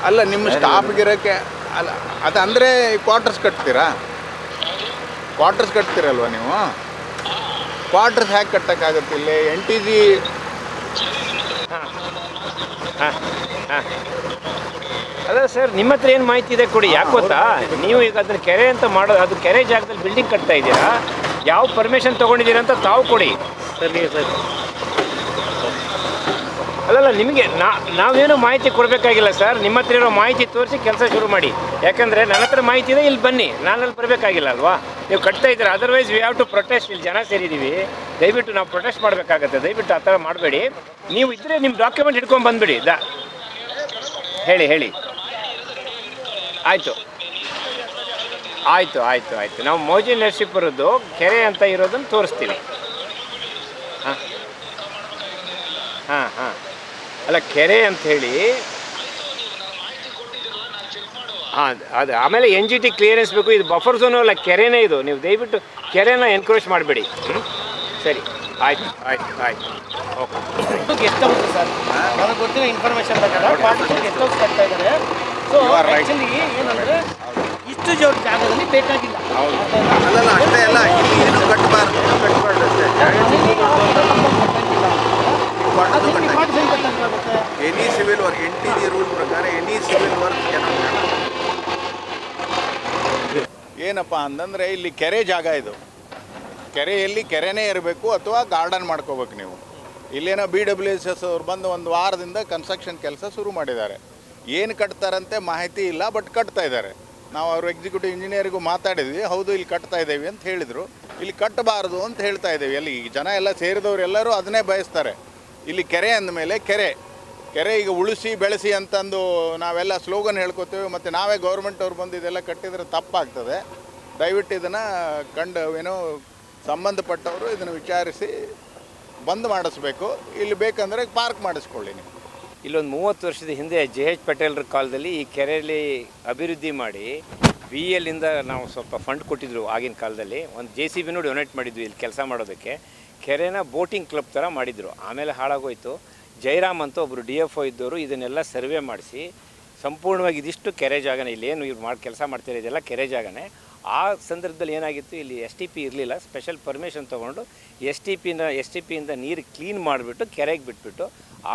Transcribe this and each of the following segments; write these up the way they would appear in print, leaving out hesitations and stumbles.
ಅಲ್ಲ ನಿಮ್ಮ ಸ್ಟಾಫ್ಗಿರೋಕ್ಕೆ ಅಲ್ಲ ಅದು ಅಂದರೆ ಕ್ವಾರ್ಟರ್ಸ್ ಕಟ್ತೀರಾ? ಕ್ವಾರ್ಟರ್ಸ್ ಕಟ್ತೀರಲ್ವ ನೀವು? ಕ್ವಾರ್ಟರ್ಸ್ ಹೇಗೆ ಕಟ್ಟೋಕ್ಕಾಗುತ್ತೆ ಇಲ್ಲಿ NTG? ಹಾಂ ಹಾಂ ಹಾಂ ಅಲ್ಲ ಸರ್, ನಿಮ್ಮ ಹತ್ರ ಏನು ಮಾಹಿತಿ ಇದೆ ಕೊಡಿ. ಯಾಕೆ ಗೊತ್ತಾ, ನೀವು ಈಗ ಅದನ್ನ ಕೆರೆ ಅಂತ ಮಾಡೋದು, ಅದು ಕೆರೆ ಜಾಗದಲ್ಲಿ ಬಿಲ್ಡಿಂಗ್ ಕಟ್ತಾ ಇದ್ದೀರಾ, ಯಾವ ಪರ್ಮಿಷನ್ ತೊಗೊಂಡಿದ್ದೀರಾ ಅಂತ ತಾವು ಕೊಡಿ. ಸರಿ ಸರ್. ಅಲ್ಲಲ್ಲ, ನಿಮಗೆ ನಾವೇನು ಮಾಹಿತಿ ಕೊಡಬೇಕಾಗಿಲ್ಲ ಸರ್. ನಿಮ್ಮ ಹತ್ರ ಇರೋ ಮಾಹಿತಿ ತೋರಿಸಿ ಕೆಲಸ ಶುರು ಮಾಡಿ. ಯಾಕಂದರೆ ನನ್ನ ಹತ್ರ ಮಾಹಿತಿ ಇದೆ, ಇಲ್ಲಿ ಬನ್ನಿ, ನಾನಲ್ಲಿ ಬರಬೇಕಾಗಿಲ್ಲ ಅಲ್ವಾ? ನೀವು ಕಟ್ತಾ ಇದ್ದೀರಾ. Otherwise we have to protest. ಇಲ್ಲಿ ಜನ ಸೇರಿದ್ದೀವಿ, ದಯವಿಟ್ಟು ನಾವು ಪ್ರೊಟೆಸ್ಟ್ ಮಾಡಬೇಕಾಗತ್ತೆ. ದಯವಿಟ್ಟು ಆ ಥರ ಮಾಡಬೇಡಿ. ನೀವು ಇದ್ದರೆ ನಿಮ್ಮ ಡಾಕ್ಯುಮೆಂಟ್ ಹಿಡ್ಕೊಂಡು ಬಂದುಬಿಡಿ. ಹೇಳಿ. ಆಯಿತು ಆಯಿತು ಆಯಿತು ಆಯಿತು ನಾವು ಮೋಜಿ ನರಸೀಪುರದ್ದು ಕೆರೆ ಅಂತ ಇರೋದನ್ನು ತೋರಿಸ್ತೀವಿ. ಹಾಂ ಹಾಂ ಹಾಂ ಅಲ್ಲ, ಕೆರೆ ಅಂಥೇಳಿ ಹಾಂ ಅದು ಆಮೇಲೆ NGT ಕ್ಲಿಯರೆನ್ಸ್ ಬೇಕು. ಇದು ಬಫರ್ ಝೋನು ಅಲ್ಲ, ಕೆರೆನೇ ಇದು. ನೀವು ದಯವಿಟ್ಟು ಕೆರೆನ ಎನ್ಕ್ರೋಚ್ ಮಾಡಬೇಡಿ. ಸರಿ, ಆಯ್ತು ಓಕೆ. ಎಷ್ಟಾಗುತ್ತೆ ಸರ್? ನನಗೆ ಗೊತ್ತಿರೋ ಇನ್ಫಾರ್ಮೇಷನ್ ಪ್ರಕಾರ ಪಾರ್ಟಿಷನ್ಗೆ ಎಷ್ಟೊತ್ತು ಕಟ್ತಾ ಇದ್ದಾರೆ. ಸೊ ಆ್ಯಕ್ಚುಲಿ ಏನಂದರೆ ಇಷ್ಟು ಜಾಗದಲ್ಲಿ ಬೇಕಾಗಿಲ್ಲ. ಅಲ್ಲಲ್ಲ, ಅಷ್ಟೇ ಅಲ್ಲ, ಏನು ಕಟ್ಟಬಾರ್ದು any civil work NTG rule ಪ್ರಕಾರ ಎನಿ ಸಿವಿಲ್ ವರ್ಕ್ ಏನಪ್ಪ ಅಂತಂದರೆ ಇಲ್ಲಿ ಕೆರೆ ಜಾಗ ಇದು. ಕೆರೆಯಲ್ಲಿ ಕೆರೆನೇ ಇರಬೇಕು ಅಥವಾ ಗಾರ್ಡನ್ ಮಾಡ್ಕೋಬೇಕು ನೀವು. ಇಲ್ಲೇನೋ BWSS ಅವ್ರು ಬಂದು ಒಂದು ವಾರದಿಂದ ಕನ್ಸ್ಟ್ರಕ್ಷನ್ ಕೆಲಸ ಶುರು ಮಾಡಿದ್ದಾರೆ. ಏನು ಕಟ್ತಾರಂತೆ ಮಾಹಿತಿ ಇಲ್ಲ, ಬಟ್ ಕಟ್ತಾ ಇದ್ದಾರೆ. ನಾವು ಅವರು ಎಕ್ಸಿಕ್ಯೂಟಿವ್ ಇಂಜಿನಿಯರಿಗೂ ಮಾತಾಡಿದ್ವಿ. ಹೌದು, ಇಲ್ಲಿ ಕಟ್ತಾ ಇದ್ದೇವೆ ಅಂತ ಹೇಳಿದರು. ಇಲ್ಲಿ ಕಟ್ಟಬಾರ್ದು ಅಂತ ಹೇಳ್ತಾ ಇದ್ದೇವೆ. ಅಲ್ಲಿ ಈಗ ಜನ ಎಲ್ಲ ಸೇರಿದವರು ಎಲ್ಲರೂ ಅದನ್ನೇ ಬಯಸ್ತಾರೆ. ಇಲ್ಲಿ ಕೆರೆ ಅಂದಮೇಲೆ ಕೆರೆ ಈಗ ಉಳಿಸಿ ಬೆಳೆಸಿ ಅಂತಂದು ನಾವೆಲ್ಲ ಸ್ಲೋಗನ್ ಹೇಳ್ಕೊತೇವೆ. ಮತ್ತು ನಾವೇ ಗೌರ್ಮೆಂಟ್ ಅವ್ರು ಬಂದು ಇದೆಲ್ಲ ಕಟ್ಟಿದರೆ ತಪ್ಪಾಗ್ತದೆ. ದಯವಿಟ್ಟು ಇದನ್ನು ಸಂಬಂಧಪಟ್ಟವರು ಇದನ್ನು ವಿಚಾರಿಸಿ ಬಂದ್ ಮಾಡಿಸ್ಬೇಕು. ಇಲ್ಲಿ ಬೇಕಂದರೆ ಪಾರ್ಕ್ ಮಾಡಿಸ್ಕೊಳ್ಳಿ ನೀವು. ಇಲ್ಲೊಂದು 30 ವರ್ಷದ ಹಿಂದೆ JH ಪಟೇಲ್ರ ಕಾಲದಲ್ಲಿ ಈ ಕೆರೆಯಲ್ಲಿ ಅಭಿವೃದ್ಧಿ ಮಾಡಿ VLಯಿಂದ ನಾವು ಸ್ವಲ್ಪ ಫಂಡ್ ಕೊಟ್ಟಿದ್ರು. ಆಗಿನ ಕಾಲದಲ್ಲಿ ಒಂದು JCB ಡೊನೇಟ್ ಮಾಡಿದ್ವಿ ಇಲ್ಲಿ ಕೆಲಸ ಮಾಡೋದಕ್ಕೆ. ಕೆರೆನ ಬೋಟಿಂಗ್ ಕ್ಲಬ್ ಥರ ಮಾಡಿದರು. ಆಮೇಲೆ ಹಾಳಾಗೋಯ್ತು. ಜೈರಾಮ್ ಅಂತ ಒಬ್ಬರು DFO ಇದ್ದವರು ಇದನ್ನೆಲ್ಲ ಸರ್ವೆ ಮಾಡಿಸಿ ಸಂಪೂರ್ಣವಾಗಿ ಇದಿಷ್ಟು ಕೆರೆ ಜಾಗನೇ. ಇಲ್ಲೇನು ಇವ್ರು ಕೆಲಸ ಮಾಡ್ತಾರೆ ಇದೆಲ್ಲ ಕೆರೆ ಜಾಗನೇ. ಆ ಸಂದರ್ಭದಲ್ಲಿ ಏನಾಗಿತ್ತು, ಇಲ್ಲಿ STP ಇರಲಿಲ್ಲ. ಸ್ಪೆಷಲ್ ಪರ್ಮಿಷನ್ ತೊಗೊಂಡು STPಯಿಂದ ನೀರು ಕ್ಲೀನ್ ಮಾಡಿಬಿಟ್ಟು ಕೆರೆಗೆ ಬಿಟ್ಬಿಟ್ಟು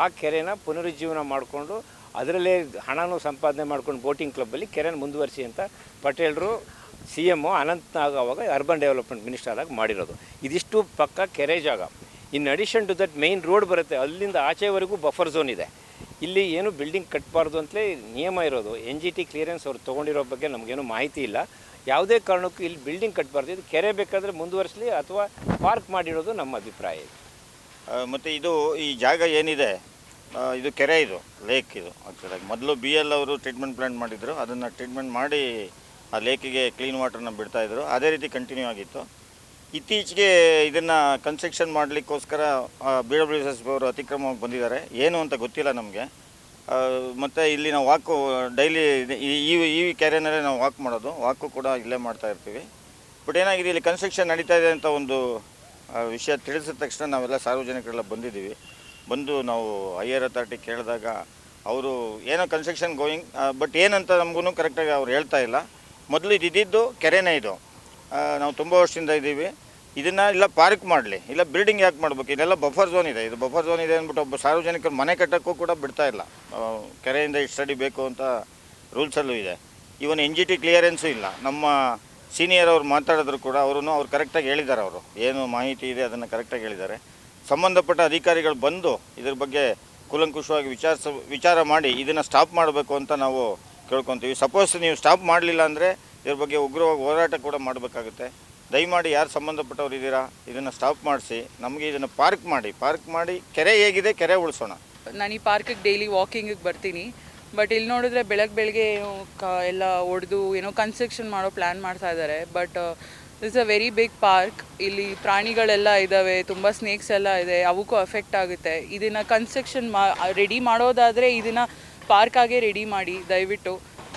ಆ ಕೆರೆನ ಪುನರುಜ್ಜೀವನ ಮಾಡಿಕೊಂಡು ಅದರಲ್ಲೇ ಹಣನೂ ಸಂಪಾದನೆ ಮಾಡ್ಕೊಂಡು ಬೋಟಿಂಗ್ ಕ್ಲಬ್ಬಲ್ಲಿ ಕೆರೆನ ಮುಂದುವರಿಸಿ ಅಂತ ಪಟೇಲರು CM ಅನಂತನಾಗ್ ಆವಾಗ ಅರ್ಬನ್ ಡೆವಲಪ್ಮೆಂಟ್ ಮಿನಿಸ್ಟರ್ ಆಗಿ ಮಾಡಿರೋದು. ಇದಿಷ್ಟು ಪಕ್ಕ ಕೆರೆ ಜಾಗ. In addition to that main road ಬರುತ್ತೆ, ಅಲ್ಲಿಂದ ಆಚೆವರೆಗೂ ಬಫರ್ ಝೋನ್ ಇದೆ. ಇಲ್ಲಿ ಏನು ಬಿಲ್ಡಿಂಗ್ ಕಟ್ಟಬಾರ್ದು ಅಂತಲೇ ನಿಯಮ ಇರೋದು. NGT ಕ್ಲಿಯರೆನ್ಸ್ ಅವ್ರು ತೊಗೊಂಡಿರೋ ಬಗ್ಗೆ ನಮಗೇನು ಮಾಹಿತಿ ಇಲ್ಲ. ಯಾವುದೇ ಕಾರಣಕ್ಕೂ ಇಲ್ಲಿ ಬಿಲ್ಡಿಂಗ್ ಕಟ್ಟಬಾರ್ದು. ಇದು ಕೆರೆ ಬೇಕಾದರೆ ಮುಂದುವರಿಸಲಿ ಅಥವಾ ಪಾರ್ಕ್ ಮಾಡಿರೋದು ನಮ್ಮ ಅಭಿಪ್ರಾಯ. ಮತ್ತು ಈ ಜಾಗ ಏನಿದೆ, ಇದು ಕೆರೆ, ಇದು ಲೇಕ್. ಇದು ಆ್ಯಕ್ಚುಲಾಗಿ ಮೊದಲು BL ಅವರು ಟ್ರೀಟ್ಮೆಂಟ್ ಪ್ಲ್ಯಾಂಟ್ ಮಾಡಿದರು. ಅದನ್ನು ಟ್ರೀಟ್ಮೆಂಟ್ ಮಾಡಿ ಆ ಲೇಕಿಗೆ ಕ್ಲೀನ್ ವಾಟರ್ನ ಬಿಡ್ತಾಯಿದ್ರು. ಅದೇ ರೀತಿ ಕಂಟಿನ್ಯೂ ಆಗಿತ್ತು. ಇತ್ತೀಚೆಗೆ ಇದನ್ನು ಕನ್ಸ್ಟ್ರಕ್ಷನ್ ಮಾಡಲಿಕ್ಕೋಸ್ಕರ BWSS ಅವರು ಅತಿಕ್ರಮವಾಗಿ ಬಂದಿದ್ದಾರೆ. ಏನು ಅಂತ ಗೊತ್ತಿಲ್ಲ ನಮಗೆ. ಮತ್ತು ಇಲ್ಲಿ ನಾವು ವಾಕು ಡೈಲಿ ಈ ಕೆರೆನಲ್ಲೇ ನಾವು ವಾಕು ಕೂಡ ಇಲ್ಲೇ ಮಾಡ್ತಾ ಇರ್ತೀವಿ. ಬಟ್ ಏನಾಗಿದೆ, ಇಲ್ಲಿ ಕನ್ಸ್ಟ್ರಕ್ಷನ್ ನಡೀತಾ ಇದೆ ಅಂತ ಒಂದು ವಿಷಯ ತಿಳಿಸಿದ ತಕ್ಷಣ ನಾವೆಲ್ಲ ಸಾರ್ವಜನಿಕರೆಲ್ಲ ಬಂದು ನಾವು ಹೈಯರ್ ಅಥಾರಿಟಿ ಕೇಳಿದಾಗ ಅವರು ಏನೋ ಕನ್ಸ್ಟ್ರಕ್ಷನ್ ಗೋಯಿಂಗ್, ಬಟ್ ಏನಂತ ನಮಗೂ ಕರೆಕ್ಟಾಗಿ ಅವ್ರು ಹೇಳ್ತಾ ಇಲ್ಲ. ಮೊದಲು ಇದ್ದಿದ್ದು ಕೆರೆನೇ ಇದು. ನಾವು ತುಂಬ ವರ್ಷದಿಂದ ಇದ್ದೀವಿ. ಇದನ್ನು ಇಲ್ಲ ಪಾರ್ಕ್ ಮಾಡಲಿ, ಇಲ್ಲ ಬಿಲ್ಡಿಂಗ್ ಯಾಕೆ ಮಾಡಬೇಕು? ಇದೆಲ್ಲ ಬಫರ್ ಝೋನ್ ಇದೆ. ಇದು ಬಫರ್ ಝೋನ್ ಇದೆ ಅಂದ್ಬಿಟ್ಟು ಒಬ್ಬ ಸಾರ್ವಜನಿಕರು ಮನೆ ಕಟ್ಟೋಕ್ಕೂ ಕೂಡ ಬಿಡ್ತಾ ಇಲ್ಲ. ಕೆರೆಯಿಂದ ಇಷ್ಟು ಸ್ಟಡಿ ಬೇಕು ಅಂತ ರೂಲ್ಸಲ್ಲೂ ಇದೆ. ಇವನ್ NGT ಕ್ಲಿಯರೆನ್ಸು ಇಲ್ಲ. ನಮ್ಮ ಸೀನಿಯರ್ ಅವ್ರು ಮಾತಾಡಿದ್ರು ಕೂಡ ಅವ್ರು ಕರೆಕ್ಟಾಗಿ ಹೇಳಿದ್ದಾರೆ. ಅವರು ಏನು ಮಾಹಿತಿ ಇದೆ ಅದನ್ನು ಕರೆಕ್ಟಾಗಿ ಹೇಳಿದ್ದಾರೆ. ಸಂಬಂಧಪಟ್ಟ ಅಧಿಕಾರಿಗಳು ಬಂದು ಇದ್ರ ಬಗ್ಗೆ ಕೂಲಂಕುಷವಾಗಿ ವಿಚಾರ ಮಾಡಿ ಇದನ್ನು ಸ್ಟಾಪ್ ಮಾಡಬೇಕು ಅಂತ ನಾವು ಕೇಳ್ಕೊತೀವಿ. ಸಪೋಸ್ ನೀವು ಸ್ಟಾಪ್ ಮಾಡಲಿಲ್ಲ ಅಂದರೆ ಇದ್ರ ಬಗ್ಗೆ ಉಗ್ರವಾಗಿ ಹೋರಾಟ ಕೂಡ ಮಾಡಬೇಕಾಗುತ್ತೆ. ದಯಮಾಡಿ ಯಾರು ಸಂಬಂಧಪಟ್ಟವ್ರು ಇದ್ದೀರಾ, ಇದನ್ನು ಸ್ಟಾಪ್ ಮಾಡಿಸಿ ನಮಗೆ ಇದನ್ನು ಪಾರ್ಕ್ ಮಾಡಿ ಕೆರೆ ಹೇಗಿದೆ ಕೆರೆ ಉಳಿಸೋಣ. ನಾನು ಈ ಪಾರ್ಕಿಗೆ ಡೈಲಿ ವಾಕಿಂಗಿಗೆ ಬರ್ತೀನಿ. ಬಟ್ ಇಲ್ಲಿ ನೋಡಿದ್ರೆ ಬೆಳಗ್ಗೆ ಎಲ್ಲ ಒಡೆದು ಏನೋ ಕನ್ಸ್ಟ್ರಕ್ಷನ್ ಮಾಡೋ ಪ್ಲ್ಯಾನ್ ಮಾಡ್ತಾ ಇದ್ದಾರೆ. But this a very big park. ಇಲ್ಲಿ ಪ್ರಾಣಿಗಳೆಲ್ಲ ಇದ್ದಾವೆ, ತುಂಬ ಸ್ನೇಕ್ಸ್ ಎಲ್ಲ ಇದೆ, ಅವಕ್ಕೂ ಎಫೆಕ್ಟ್ ಆಗುತ್ತೆ. ಇದನ್ನು ಕನ್ಸ್ಟ್ರಕ್ಷನ್ ರೆಡಿ ಮಾಡೋದಾದರೆ ಇದನ್ನು ಪಾರ್ಕಾಗೇ ರೆಡಿ ಮಾಡಿ. ದಯವಿಟ್ಟು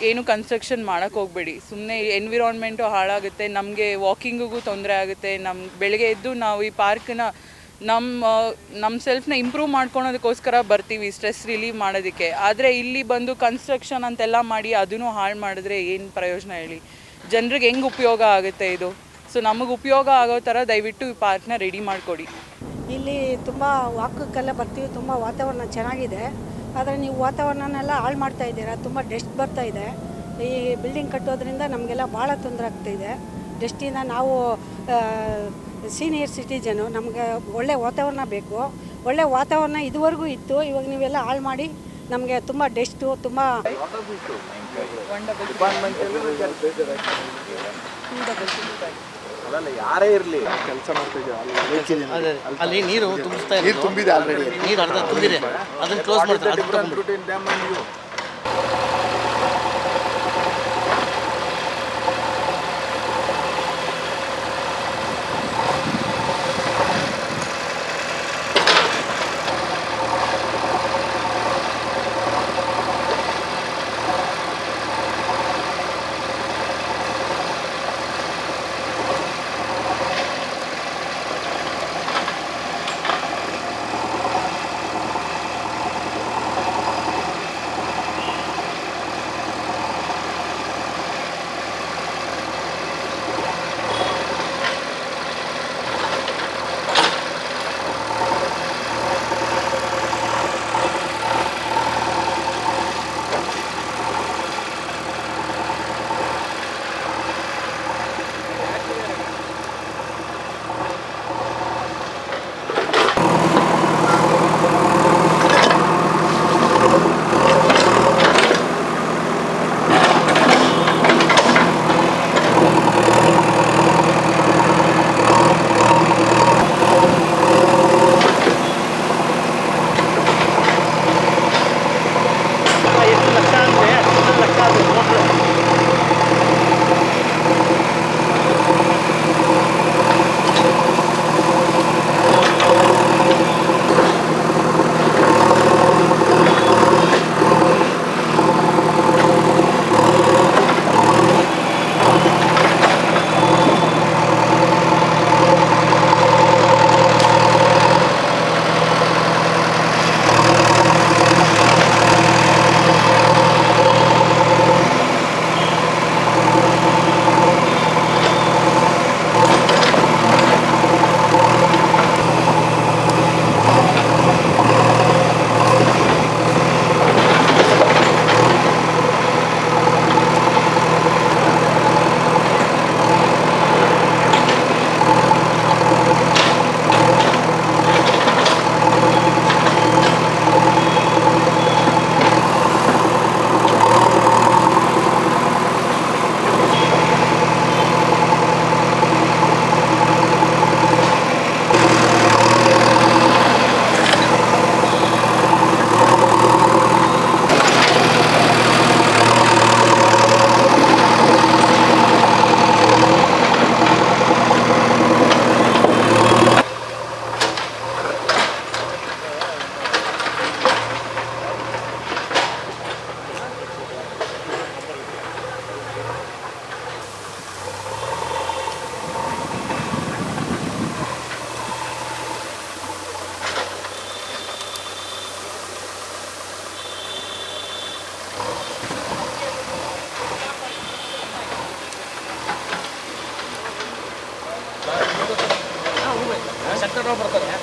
ಏನು ಕನ್ಸ್ಟ್ರಕ್ಷನ್ ಮಾಡೋಕ್ಕೆ ಹೋಗಬೇಡಿ. ಸುಮ್ಮನೆ ಎನ್ವಿರಾನ್ಮೆಂಟು ಹಾಳಾಗುತ್ತೆ, ನಮಗೆ ವಾಕಿಂಗಿಗೂ ತೊಂದರೆ ಆಗುತ್ತೆ. ಬೆಳಗ್ಗೆ ಎದ್ದು ನಾವು ಈ ಪಾರ್ಕನ್ನ ನಮ್ಮ ಸೆಲ್ಫ್ನ ಇಂಪ್ರೂವ್ ಮಾಡ್ಕೊಳೋದಕ್ಕೋಸ್ಕರ ಬರ್ತೀವಿ, ಸ್ಟ್ರೆಸ್ ರಿಲೀವ್ ಮಾಡೋದಕ್ಕೆ. ಆದರೆ ಇಲ್ಲಿ ಬಂದು ಕನ್ಸ್ಟ್ರಕ್ಷನ್ ಅಂತೆಲ್ಲ ಮಾಡಿ ಅದನ್ನು ಹಾಳು ಮಾಡಿದ್ರೆ ಏನು ಪ್ರಯೋಜನ ಹೇಳಿ? ಜನರಿಗೆ ಹೆಂಗೆ ಉಪಯೋಗ ಆಗುತ್ತೆ ಇದು? ಸೊ ನಮಗೆ ಉಪಯೋಗ ಆಗೋ ಥರ ದಯವಿಟ್ಟು ಈ ಪಾರ್ಕ್ನ ರೆಡಿ ಮಾಡಿಕೊಡಿ. ಇಲ್ಲಿ ತುಂಬ ವಾಕಕ್ಕೆಲ್ಲ ಬರ್ತೀವಿ, ತುಂಬ ವಾತಾವರಣ ಚೆನ್ನಾಗಿದೆ. ಆದರೆ ನೀವು ವಾತಾವರಣನೆಲ್ಲ ಹಾಳು ಮಾಡ್ತಾ ಇದ್ದೀರಾ. ತುಂಬ ಡಸ್ಟ್ ಬರ್ತಾ ಇದೆ. ಈ ಬಿಲ್ಡಿಂಗ್ ಕಟ್ಟೋದ್ರಿಂದ ನಮಗೆಲ್ಲ ಭಾಳ ತೊಂದರೆ ಆಗ್ತಾಯಿದೆ ಡಸ್ಟಿಂದ. ನಾವು ಸೀನಿಯರ್ ಸಿಟಿಜನು, ನಮಗೆ ಒಳ್ಳೆ ವಾತಾವರಣ ಬೇಕು. ಒಳ್ಳೆ ವಾತಾವರಣ ಇದುವರೆಗೂ ಇತ್ತು, ಇವಾಗ ನೀವೆಲ್ಲ ಹಾಳು ಮಾಡಿ ನಮಗೆ ತುಂಬ ಡಸ್ಟು ತುಂಬ. ಯಾರೇ ಇರಲಿ ಕೆಲಸ ಮಾಡ್ತಿದ್ದೀವಿ ಅಲ್ಲಿ ನೀರು ತುಂಬಿಸ್ತಾ ಇದೆ, ತುಂಬಿದೆ ಆಲ್ರೆಡಿ, ನೀರು ಅರ್ಧ ತುಂಬಿದೆ, ಅದನ್ನು ಕ್ಲೋಸ್ ಮಾಡ್ತಾರೆ.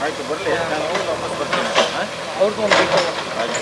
ಆಯಿತು, ಬರಲಿ, ನಾನು ವಾಪಸ್ ಬರ್ತೀನಿ. ಅವ್ರದ್ದು ಒಂದು ಆಯ್ತು.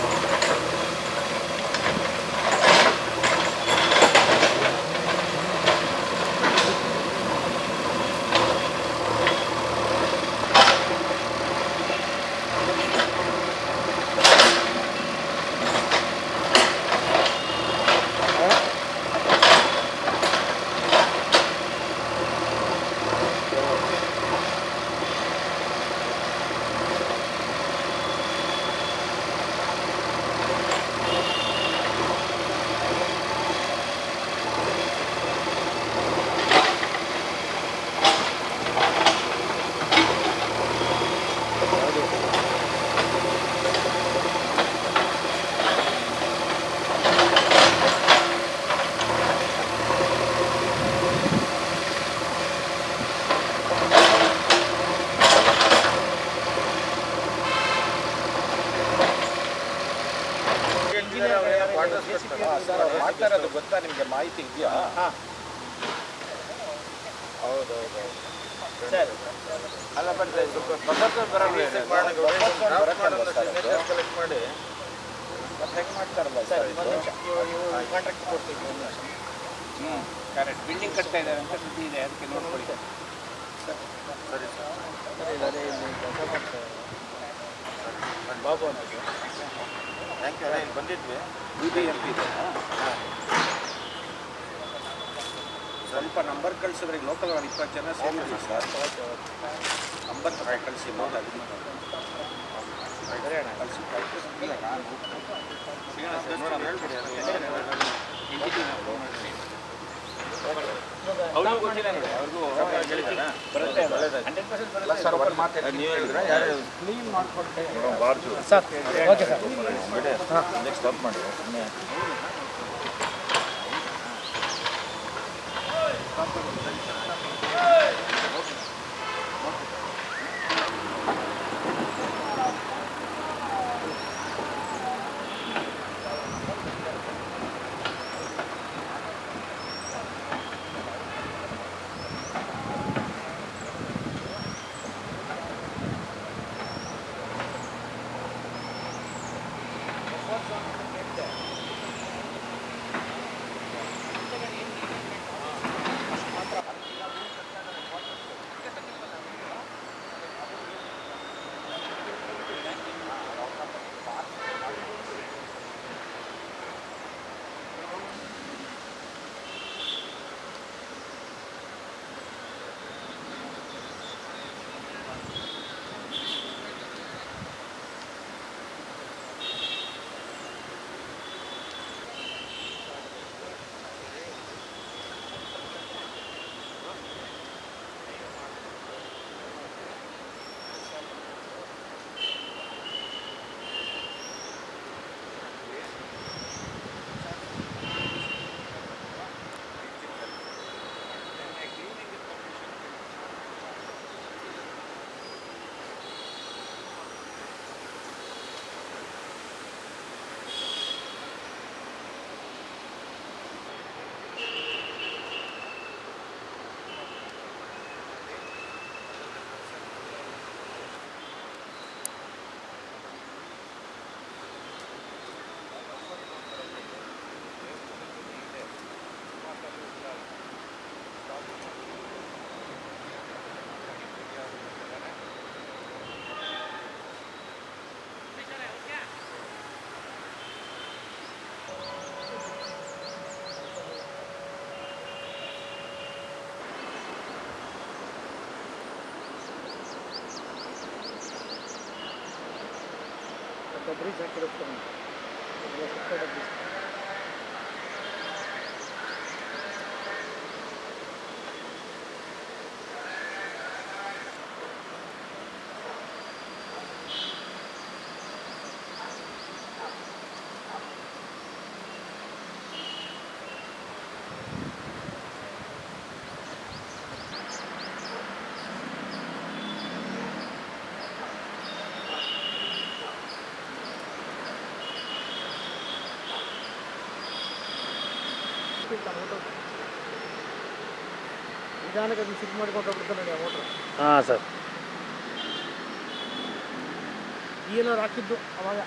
ಮಾಡ್ತಾ ಇರೋದು ಗೊತ್ತಾ ನಿಮಗೆ? ಮಾಹಿತಿ ಇದೆಯಾ? ಹಾಂ ಹೌದೌದು. ಸರಿ ಅಲ್ಲ ಬಟ್ ಕಲೆಕ್ಟ್ ಮಾಡಿ ಮತ್ತೆ ಹೆಂಗೆ ಮಾಡ್ತಾರಲ್ಲ ಸರ್ ಒಂದು ನಿಮಿಷ ಕಾಂಟ್ರಾಕ್ಟ್ ಕೊಡ್ತೀವಿ ಒಂದು ನಿಮಿಷ. ಹ್ಞೂ ಕರೆಕ್ಟ್. ಬಿಲ್ಡಿಂಗ್ ಕಟ್ತಾ ಇದ್ದಾರೆ ಅಂತ ಸುದ್ದಿ ಇದೆ, ಅದಕ್ಕೆ ನೋಡ್ಕೊಳ್ಳಿ. ಅದೇ ಇಲ್ಲಿ ಕೆಲಸ ಮಾಡ್ತಾರೆ ಬಾಬು ಅಂತ ಥ್ಯಾಂಕ್ ಯು. ಅದೇ ಇಲ್ಲಿ ಬಂದಿದ್ವಿ. BBMP ಇದೆ. ಸ್ವಲ್ಪ ನಂಬರ್ ಕಳಿಸಿದ್ರೆ ಲೋಕಲ್ 20 ಜನ ಸೇರಿದ್ವಿ ಸರ್. ನಂಬರ್ ಕಳಿಸಿ ಮಾತಾಡಿ ಕಳಿಸಿ ಕಳಿಸಿಲ್ಲ ನಾನು ಅವ್ರಿಗೂ ಗೊತ್ತಿಲ್ಲ ನೋಡಿ, ಅವ್ರಿಗೂ ಬರುತ್ತೆ 100% ಬರುತ್ತೆ. ಸರ್ ಒಬ್ಬರು ಮಾತಾಡಿ. ನೀವು ಹೇಳಿದ್ರೆ ಯಾರು ಕ್ಲೀನ್ ಮಾಡಿಕೊಟ್ಟೆ sir okay sir next stop ಮಾಡಿ ಸುಮ್ಮನೆ. ಬ್ರಿಡ್ಜ್ ಹಾಕಿರುತ್ತೆ ನಿಧಾನಕ್ಕೆ ಅದನ್ನು ಶಿಫ್ಟ್ ಮಾಡ್ಕೊಂಡು ಹೋಗ್ಬಿಡ್ತಾರೆ ನೋಡಿ ಆ ಮೋಟ್ರು. ಹಾಂ ಸರ್ ಏನಾರು ಹಾಕಿದ್ದು ಅವಾಗ